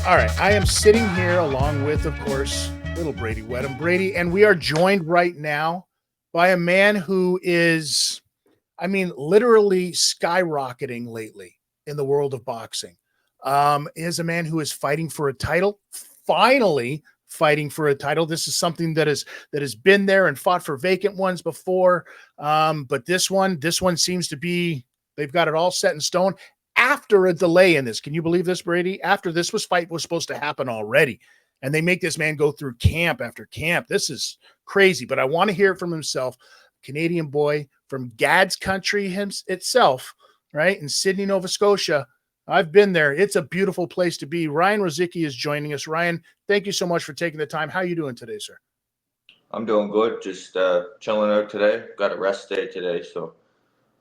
All right. I am sitting here along with, of course, little Bradie Whetham. Bradie, and we are joined right now by a man who is, literally skyrocketing lately in the world of boxing. Is a man who is fighting for a title, finally fighting for a title. This is something that has been there and fought for vacant ones before. But this one seems to be, they've got it all set in stone after a delay in this. Can you believe this, Bradie? After this fight was supposed to happen already, and they make this man go through camp after camp. This is crazy, but I want to hear it from himself. Canadian boy from Gad's country itself, right? In Sydney, Nova Scotia. I've been there. It's a beautiful place to be. Ryan Rozicki is joining us. Ryan, thank you so much for taking the time. How are you doing today, sir? I'm doing good. Just chilling out today. Got a rest day today, so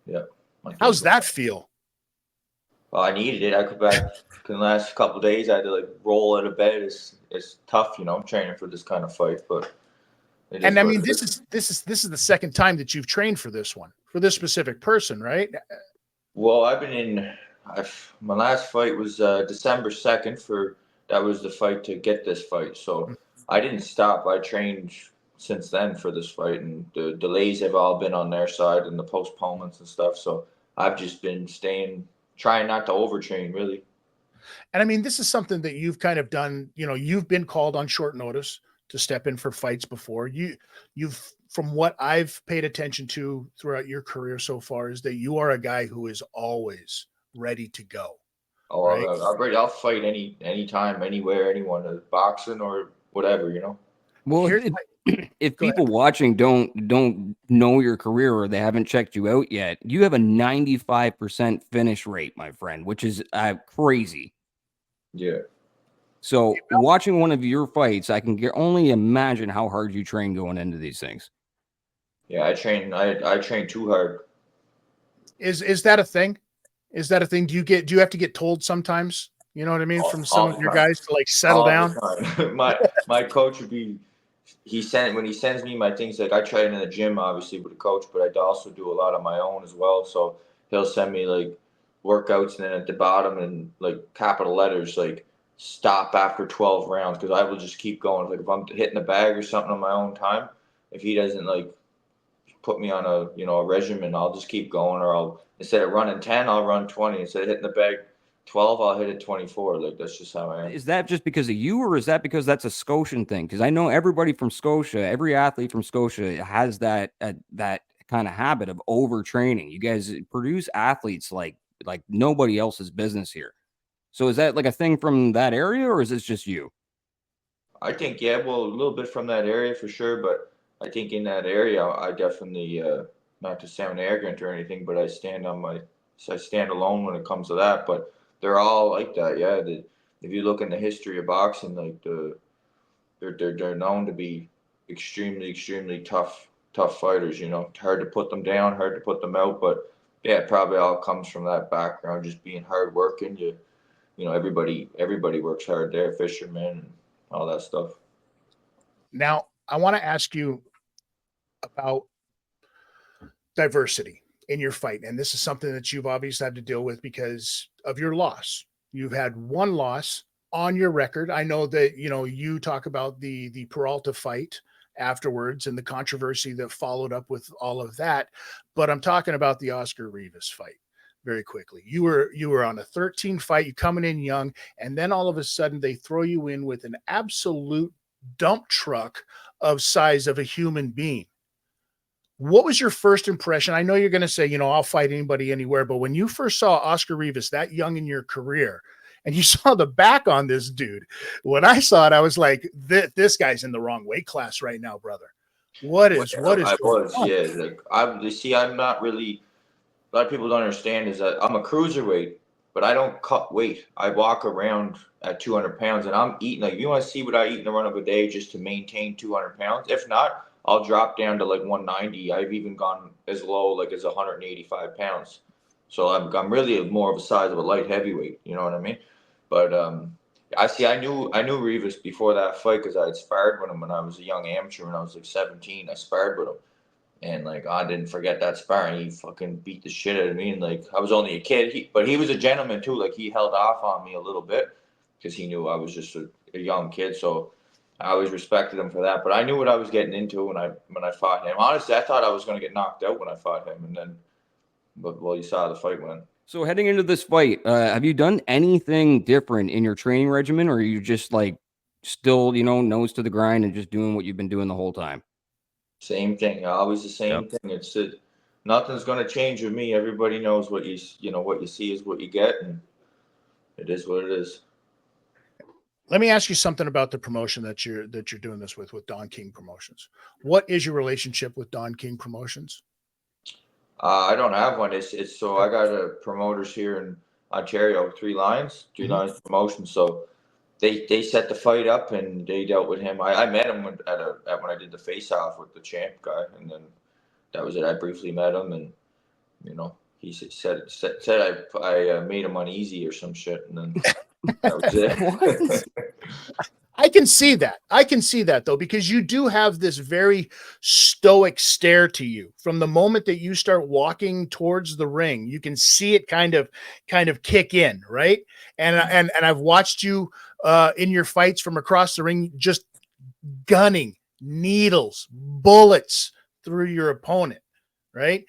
yeah. How's that feel? Well, I needed it. I could back in the last couple of days. I had to like roll out of bed. It's tough, training for this kind of fight, but and I mean, this is the second time that you've trained for this one, for this specific person, right? Well, my last fight was December 2nd that was the fight to get this fight. So I didn't stop. I trained since then for this fight, and the delays have all been on their side and the postponements and stuff. So I've just been trying not to overtrain, really. And I mean, this is something that you've kind of done. You've been called on short notice to step in for fights before. You've, from what I've paid attention to throughout your career so far, is that you are a guy who is always ready to go. Oh, right? I'll fight anytime, anywhere, anyone, boxing or whatever. Well, if people watching don't know your career or they haven't checked you out yet, you have a 95% finish rate, my friend, which is crazy. Yeah. So watching one of your fights, I can only imagine how hard you train going into these things. Yeah, I train too hard. Is that a thing? Is that a thing? Do you have to get told sometimes? You know what I mean? From some of your guys to like settle down. my coach would be. When he sends me my things, like I train in the gym obviously with a coach, but I also do a lot on my own as well. So he'll send me like workouts, and then at the bottom in like capital letters like stop after 12 rounds, because I will just keep going. Like if I'm hitting the bag or something on my own time, if he doesn't like put me on a regimen, I'll just keep going, or I'll, instead of running 10, I'll run 20. Instead of hitting the bag 12, I'll hit it 24. Like that's just how I am. Is that just because of you, or is that because that's a Scotian thing? Because I know everybody from Scotia, every athlete from Scotia has that kind of habit of overtraining. You guys produce athletes like nobody else's business here. So is that like a thing from that area, or is this just you? I think, yeah, well, a little bit from that area for sure, but I think in that area, I definitely, not to sound arrogant or anything, but I stand alone when it comes to that. But they're all like that, yeah. If you look in the history of boxing, like they're known to be extremely, extremely tough fighters. Hard to put them down, hard to put them out. But yeah, it probably all comes from that background, just being hard working. Everybody works hard there, fishermen and all that stuff. Now, I want to ask you about diversity in your fight. And this is something that you've obviously had to deal with because of your loss. You've had one loss on your record. I know that, you talk about the Peralta fight afterwards and the controversy that followed up with all of that. But I'm talking about the Oscar Rivas fight very quickly. You were on a 13 fight, you coming in young, and then all of a sudden they throw you in with an absolute dump truck of size of a human being. What was your first impression? I know you're going to say, I'll fight anybody anywhere, but when you first saw Oscar Rivas that young in your career and you saw the back on this dude, when I saw it, I was like, this guy's in the wrong weight class right now, brother. What is going on? Yeah. I'm not really, a lot of people don't understand is that I'm a cruiserweight, but I don't cut weight. I walk around at 200 pounds, and I'm eating. Like, if you want to see what I eat in the run of a day just to maintain 200 pounds, if not, I'll drop down to like 190. I've even gone as low like as 185 pounds. So I'm really more of a size of a light heavyweight. You know what I mean? But I knew Rivas before that fight because I had sparred with him when I was a young amateur. When I was like 17, I sparred with him. And like I didn't forget that sparring. He fucking beat the shit out of me. And like I was only a kid, but he was a gentleman too. Like he held off on me a little bit. because he knew I was just a young kid. So I always respected him for that. But I knew what I was getting into when I fought him. Honestly, I thought I was going to get knocked out when I fought him, and then, but well, you saw the fight went. So heading into this fight, have you done anything different in your training regimen, or are you just like still, nose to the grind and just doing what you've been doing the whole time? Same thing, always the same thing. It's nothing's going to change with me. Everybody knows what what you see is what you get, and it is what it is. Let me ask you something about the promotion that you're doing this with Don King Promotions. What is your relationship with Don King Promotions? I don't have one. It's so I got a promoters here in Ontario, three lines promotion. So they set the fight up and they dealt with him. I met him when I did the face off with the champ guy, and then that was it. I briefly met him, and he said I made him uneasy or some shit, and then that was it. I can see that. I can see that though, because you do have this very stoic stare to you from the moment that you start walking towards the ring. You can see it kind of kick in, right? And I've watched you in your fights from across the ring, just gunning needles, bullets through your opponent, right?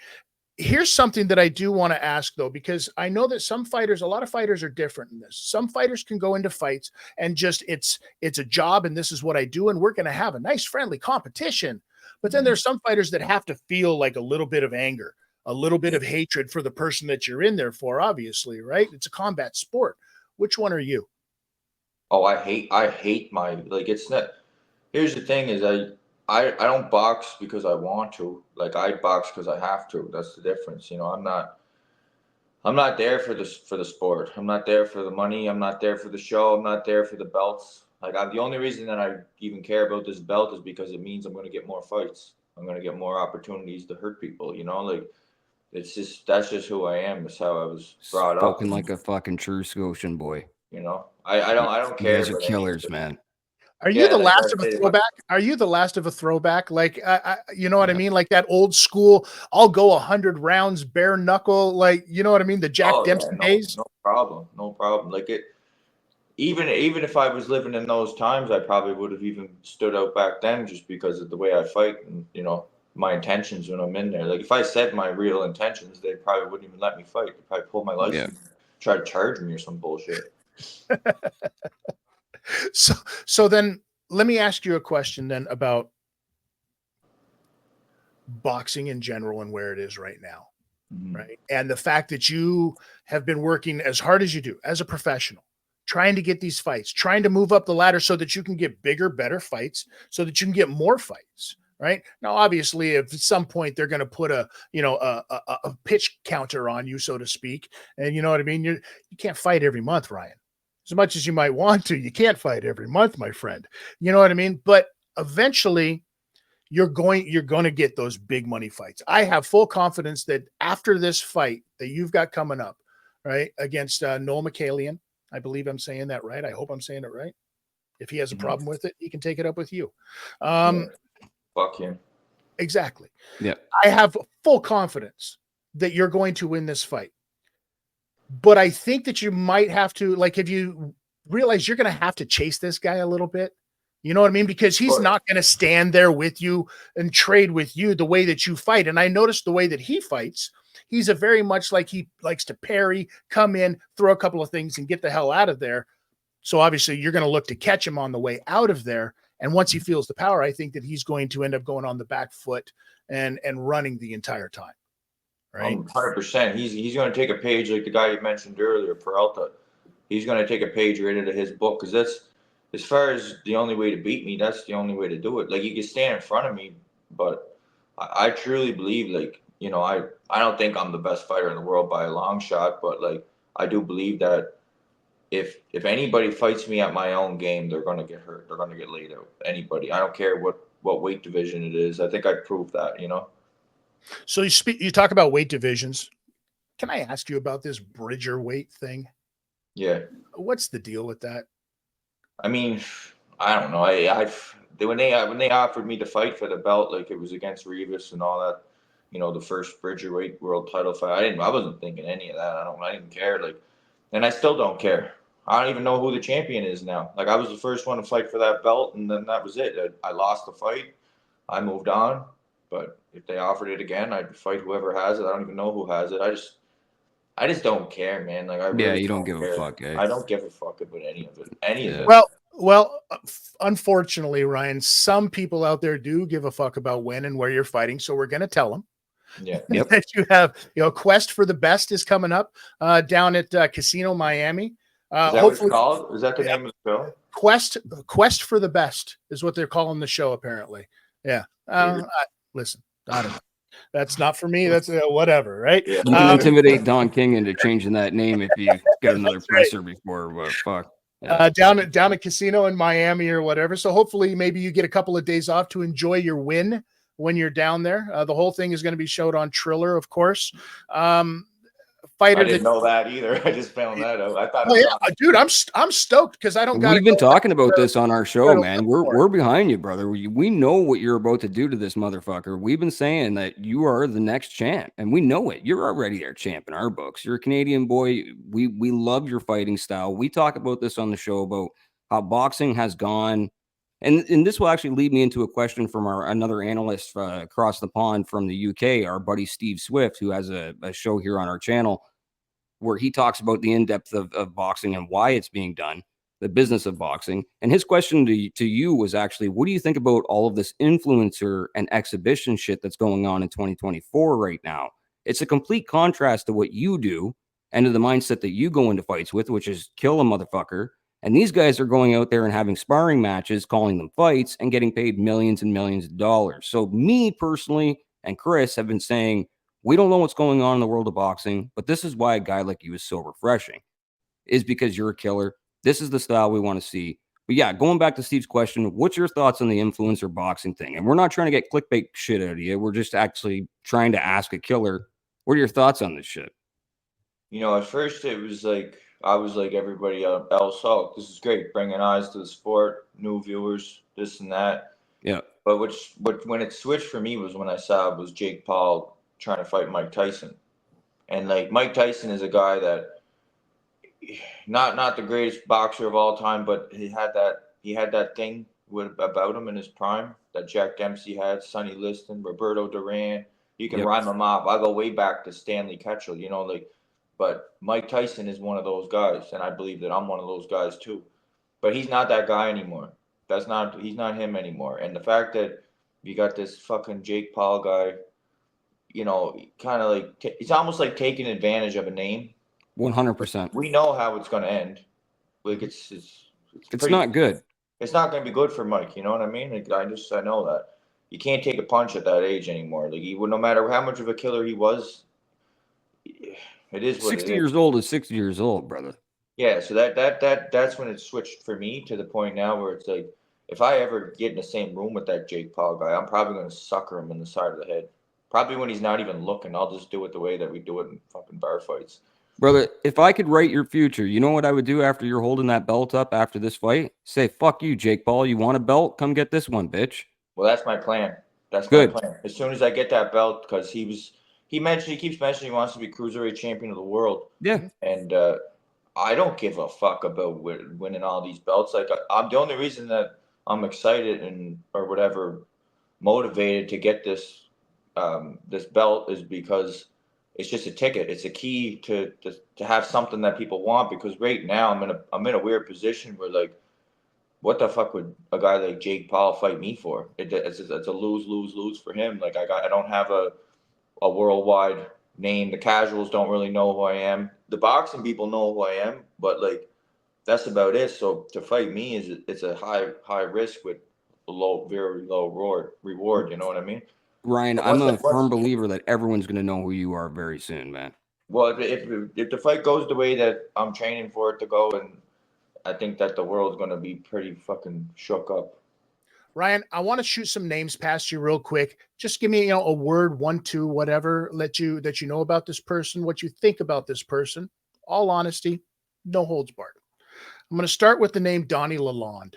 Here's something that I do want to ask though, because I know that a lot of fighters are different in this. Some fighters can go into fights and just, it's a job and this is what I do. And we're going to have a nice friendly competition. But then there's some fighters that have to feel like a little bit of anger, a little bit of hatred for the person that you're in there for, obviously, right? It's a combat sport. Which one are you? Oh, I hate it's not. Here's the thing is I don't box because I want to. Like I box because I have to. That's the difference. I'm not there for the sport. I'm not there for the money. I'm not there for the show. I'm not there for the belts. Like the only reason that I even care about this belt is because it means I'm going to get more fights. I'm going to get more opportunities to hurt people. Like that's just who I am. That's how I was brought up. Spoken like a fucking true Scotian boy. I don't care. You guys are killers, man. Are you the last of a throwback? Are you the last of a throwback? Like, you know what I mean? Like that old school, I'll go 100 rounds bare knuckle. Like, you know what I mean? The Jack Dempsey days. No problem. Like even if I was living in those times, I probably would have even stood out back then just because of the way I fight and, my intentions when I'm in there. Like if I said my real intentions, they probably wouldn't even let me fight. They'd probably pull my license, try to charge me or some bullshit. So then let me ask you a question then about boxing in general and where it is right now, right? And the fact that you have been working as hard as you do as a professional, trying to get these fights, trying to move up the ladder so that you can get bigger, better fights, so that you can get more fights, right? Now, obviously, if at some point they're going to put a pitch counter on you, so to speak, and you know what I mean? You can't fight every month, Ryan. As much as you might want to, you can't fight every month, my friend. You know what I mean? But eventually you're going to get those big money fights. I have full confidence that after this fight that you've got coming up, right, against Noel Mikaelian, I believe I'm saying that right. I hope I'm saying it right. If he has a problem with it, he can take it up with you. Fuck him. Exactly. Yeah. I have full confidence that you're going to win this fight. But I think that you might have to, like, if you realize you're going to have to chase this guy a little bit, you know what I mean? Because he's not going to stand there with you and trade with you the way that you fight. And I noticed the way that he fights, he's a very much like he likes to parry, come in, throw a couple of things and get the hell out of there. So obviously you're going to look to catch him on the way out of there. And once he feels the power, I think that he's going to end up going on the back foot and running the entire time. Right. 100%. He's going to take a page like the guy you mentioned earlier, Peralta. He's going to take a page right out of his book because that's, as far as the only way to beat me, that's the only way to do it. Like you can stand in front of me, but I truly believe, like, I don't think I'm the best fighter in the world by a long shot, but like I do believe that if anybody fights me at my own game, they're going to get hurt. They're going to get laid out. Anybody. I don't care what weight division it is. I think I proved that, So you talk about weight divisions. Can I ask you about this Bridger weight thing? Yeah. What's the deal with that? I mean, I don't know. When they offered me to fight for the belt, like it was against Rivas and all that, the first Bridger weight world title fight. I wasn't thinking any of that. I didn't care. Like, and I still don't care. I don't even know who the champion is now. Like, I was the first one to fight for that belt, and then that was it. I lost the fight. I moved on. But if they offered it again, I'd fight whoever has it. I don't even know who has it. I just don't care, man. Like, I really you don't give care. a fuck, eh? I don't give a fuck about any of it. Any of it. Well, unfortunately, Ryan, some people out there do give a fuck about when and where you're fighting, so we're going to tell them. Yeah. Yep. That you have, Quest for the Best is coming up down at Casino Miami. Is that what it's called? Is that the name of the show? Quest for the Best is what they're calling the show, apparently. Yeah. Listen, I don't know. That's not for me. That's whatever, right? Yeah. You can intimidate Don King into changing that name if you get another presser before. But fuck. Yeah. Down at Casino in Miami or whatever. So hopefully maybe you get a couple of days off to enjoy your win when you're down there. The whole thing is going to be showed on Triller, of course. I didn't know that either. I just found that out. I thought, dude, I'm stoked because I don't got. We've been talking about this on our show, man. We're behind you, brother. We know what you're about to do to this motherfucker. We've been saying that you are the next champ, and we know it. You're already our champ in our books. You're a Canadian boy. We love your fighting style. We talk about this on the show about how boxing has gone, and this will actually lead me into a question from another analyst across the pond from the UK, our buddy Steve Swift, who has a show here on our channel, where he talks about the in-depth of boxing and why it's being done, the business of boxing. And his question to you was actually, what do you think about all of this influencer and exhibition shit that's going on in 2024 right now? It's a complete contrast to what you do and to the mindset that you go into fights with, which is kill a motherfucker. And these guys are going out there and having sparring matches, calling them fights, and getting paid millions and millions of dollars. So me personally and Chris have been saying, we don't know what's going on in the world of boxing, but this is why a guy like you is so refreshing, is because you're a killer. This is the style we want to see. But yeah, going back to Steve's question, what's your thoughts on the influencer boxing thing? And we're not trying to get clickbait shit out of you. We're just actually trying to ask a killer, what are your thoughts on this shit? At first it was like, I was like everybody else, oh, this is great, bringing eyes to the sport, new viewers, this and that. Yeah. But when it switched for me was when I saw it was Jake Paul trying to fight Mike Tyson. And like, Mike Tyson is a guy that not the greatest boxer of all time, but he had that thing about him in his prime that Jack Dempsey had, Sonny Liston, Roberto Duran. You can rhyme them off. I go way back to Stanley Ketchel, but Mike Tyson is one of those guys, and I believe that I'm one of those guys too. But he's not that guy anymore. He's not him anymore. And the fact that you got this fucking Jake Paul guy, kind of like it's almost like taking advantage of a name. 100%. We know how it's going to end. Like it's not good. It's not going to be good for Mike. You know what I mean? Like, I know that you can't take a punch at that age anymore. Like, no matter how much of a killer he was, it is what 60 years old is 60 years old, brother. Yeah. So that's when it switched for me to the point now where it's like, if I ever get in the same room with that Jake Paul guy, I'm probably going to sucker him in the side of the head. Probably when he's not even looking. I'll just do it the way that we do it in fucking bar fights. Brother, if I could write your future, you know what I would do after you're holding that belt up after this fight? Say, fuck you, Jake Paul. You want a belt? Come get this one, bitch. Well, that's my plan. That's good. My plan. As soon as I get that belt, because he keeps mentioning he wants to be cruiserweight champion of the world. Yeah. And I don't give a fuck about winning all these belts. Like, I'm the only reason that I'm excited or whatever, motivated to get this belt is because it's just a ticket. It's a key to have something that people want. Because right now I'm in a weird position where, like, what the fuck would a guy like Jake Paul fight me for? It's a lose for him. Like, I don't have a worldwide name. The casuals don't really know who I am. The boxing people know who I am, but like, that's about it. So to fight me it's a high risk with a very low reward. You know what I mean? Ryan, I'm a firm believer that everyone's going to know who you are very soon, man. Well, if the fight goes the way that I'm training for it to go, and I think that the world's going to be pretty fucking shook up. Ryan, I want to shoot some names past you real quick. Just give me, a word, 1, 2, whatever, that you know about this person, what you think about this person. All honesty, no holds barred. I'm going to start with the name Donnie Lalonde.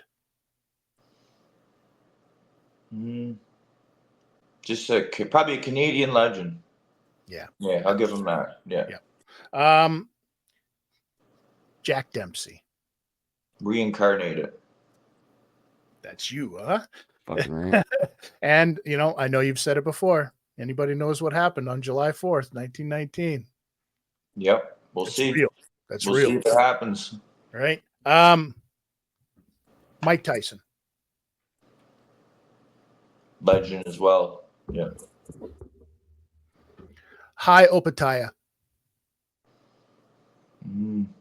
Just probably a Canadian legend. Yeah. Yeah, I'll give him that. Yeah. Jack Dempsey. Reincarnated. That's you, huh? Fucking right. And, I know you've said it before. Anybody knows what happened on July 4th, 1919? Yep. We'll see. Real. That's we'll real. see if it happens. Right? Mike Tyson. Legend as well. Yeah. Hi, Opataya.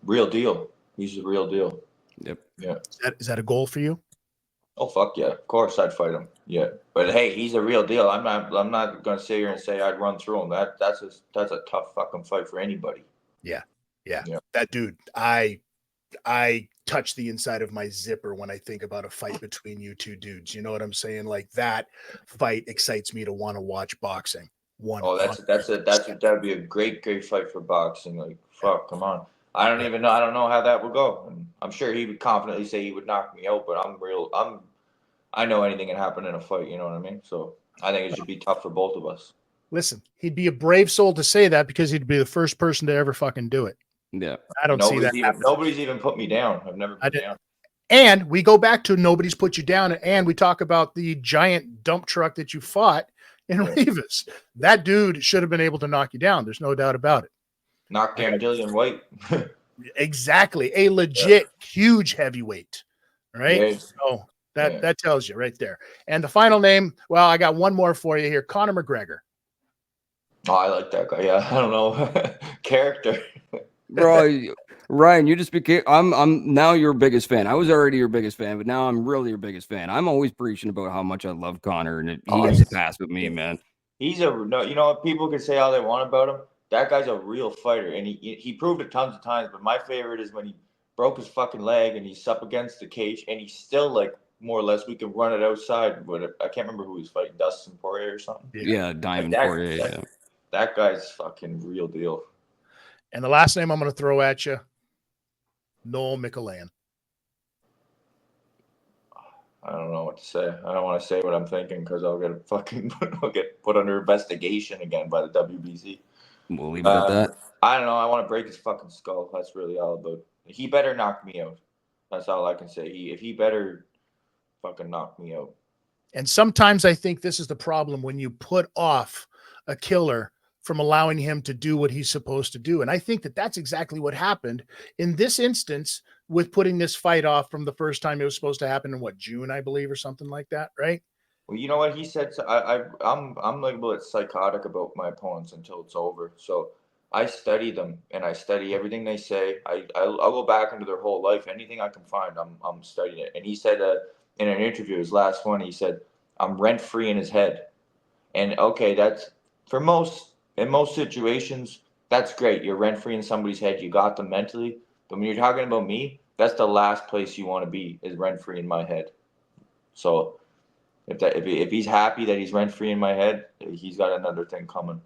Real deal. He's the real deal. Yep. Yeah. Is that a goal for you? Oh fuck yeah! Of course I'd fight him. Yeah, but hey, he's a real deal. I'm not gonna sit here and say I'd run through him. That's a tough fucking fight for anybody. Yeah. That dude, I touch the inside of my zipper when I think about a fight between you two dudes. You know what I'm saying? Like, that fight excites me to want to watch boxing. That'd be a great fight for boxing. Like, fuck, come on. I don't know how that would go. And I'm sure he would confidently say he would knock me out, but I know anything can happen in a fight, you know what I mean? So I think it should be tough for both of us. Listen, he'd be a brave soul to say that, because he'd be the first person to ever fucking do it. Yeah. I don't see that happening. Nobody's even put me down. I've never put down. And we go back to nobody's put you down, and we talk about the giant dump truck that you fought in Rivas. That dude should have been able to knock you down. There's no doubt about it. Knock down Dillian White. Exactly. A legit huge heavyweight. Right? Yeah. So that tells you right there. And the final name, well, I got one more for you here. Conor McGregor. Oh, I like that guy. Yeah, I don't know. Character. Bro, Ryan, you just became I'm now your biggest fan. I was already your biggest fan, but now I'm really your biggest fan. I'm always preaching about how much I love Conor, and he has to pass with me, man. He's people can say all they want about him. That guy's a real fighter, and he proved it tons of times. But my favorite is when he broke his fucking leg and he's up against the cage, and he's still like, more or less, we can run it outside. But I can't remember who he's fighting, Dustin Poirier or something. Yeah, Diamond Poirier. Yeah. That guy's fucking real deal. And the last name I'm going to throw at you, Noel Mikaelian. I don't know what to say. I don't want to say what I'm thinking, because I'll get put under investigation again by the WBC. We'll leave it at that. I don't know. I want to break his fucking skull. That's really all about it. He better knock me out. That's all I can say. If he better fucking knock me out. And sometimes I think this is the problem, when you put off a killer from allowing him to do what he's supposed to do. And I think that that's exactly what happened in this instance with putting this fight off from the first time it was supposed to happen in June, I believe, or something like that. Right. Well, you know what he said? I'm like a bit psychotic about my opponents until it's over. So I study them, and I study everything they say. I'll go back into their whole life. Anything I can find, I'm studying it. And he said in an interview, his last one, he said, I'm rent free in his head. And okay, that's in most situations, that's great. You're rent free in somebody's head. You got them mentally. But when you're talking about me, that's the last place you want to be, is rent free in my head. So if he's happy that he's rent free in my head, he's got another thing coming.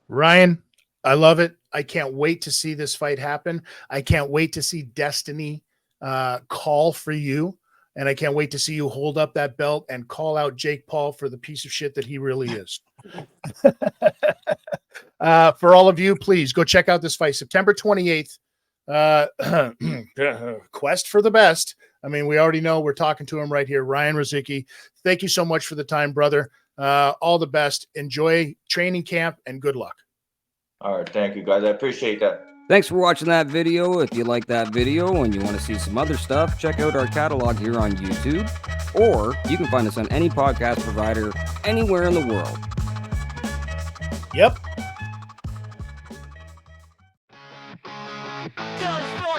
Ryan, I love it. I can't wait to see this fight happen. I can't wait to see destiny call for you. And I can't wait to see you hold up that belt and call out Jake Paul for the piece of shit that he really is. For all of you, please go check out this fight, September 28th. Quest for the best. I mean, we already know we're talking to him right here. Ryan Rozicki, thank you so much for the time, brother. All the best. Enjoy training camp, and good luck. All right. Thank you, guys. I appreciate that. Thanks for watching that video. If you like that video and you want to see some other stuff, check out our catalog here on YouTube, or you can find us on any podcast provider anywhere in the world. Yep.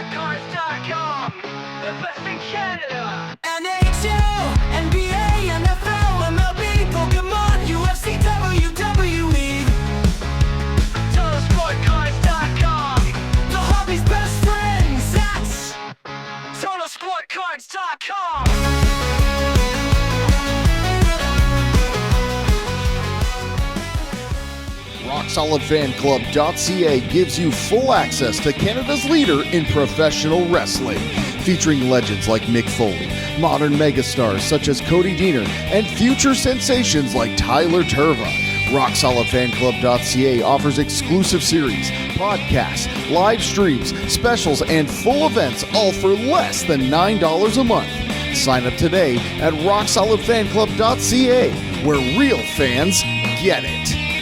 sportcards.com, the best in Canada. NHL, NBA, NFL, MLB, Pokemon, UFC, WWE. TotalSportCards.com, the hobby's best friends. That's TotalSportCards.com. RockSolidFanClub.ca gives you full access to Canada's leader in professional wrestling, featuring legends like Mick Foley, modern megastars such as Cody Deaner, and future sensations like Tyler Turva. RockSolidFanClub.ca offers exclusive series, podcasts, live streams, specials, and full events, all for less than $9 a month. Sign up today at RockSolidFanClub.ca, where real fans get it.